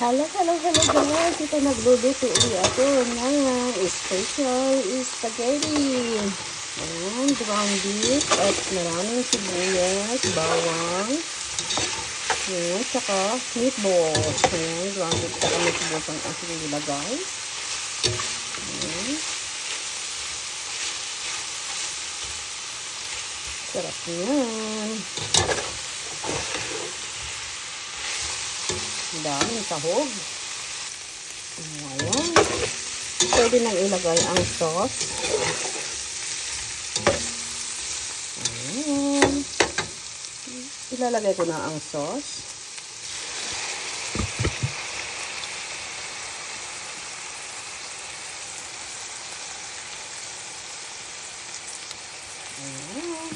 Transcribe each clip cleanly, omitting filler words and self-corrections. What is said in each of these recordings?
Hello guys! Ito nagluluto ulit ako ng special spaghetti. Ayan, ground beef at maraming sibuyas, bawang. Ayan, tsaka meatballs. Ayan, ground beef tsaka meatballs ang aking nilagay. Ayan. Sarap yan. Ang daming sahog. Ayan. Pwede nang ilagay ang sauce. Ayan. Ilalagay ko na ang sauce. Ayan.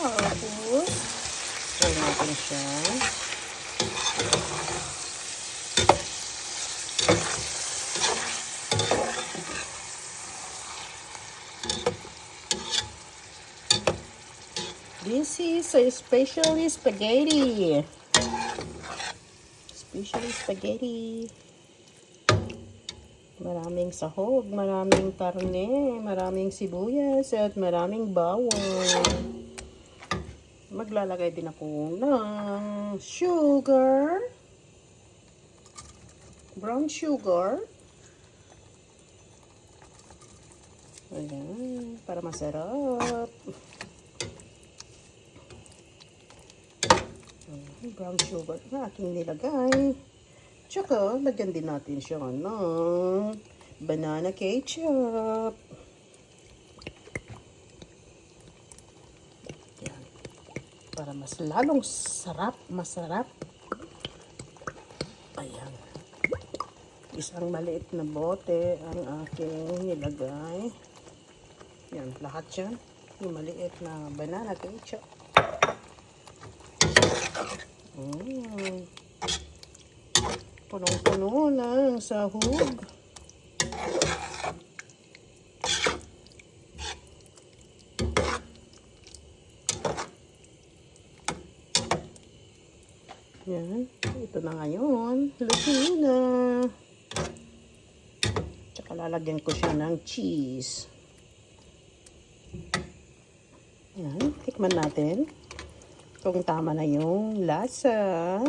Tapos, try natin siya. This is a specially spaghetti. Specially spaghetti. Maraming sahog, maraming karne, maraming sibuyas, at maraming bawang. Maglalagay din ako ng sugar. Brown sugar. Ayan, para masarap. Brown sugar na aking nilagay. Tsaka, lagyan din natin siya ng banana ketchup. Yan. Para mas lalong masarap. Ayan. Isang maliit na bote ang aking nilagay. Yan, lahat yan. Yung maliit na banana ketchup. Punong-puno ng sahog. Yan. Ito na ngayon. Luto na. Tsaka lalagyan ko siya ng cheese. Yan. Tikman natin kung tama na yung lasa.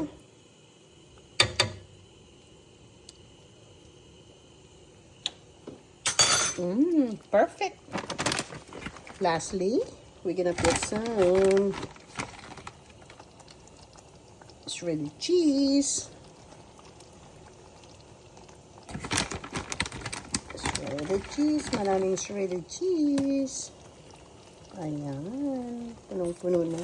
Perfect. Lastly, we're gonna put some shredded cheese. Shredded cheese. Maraming shredded cheese. Ayan. Punong-puno na.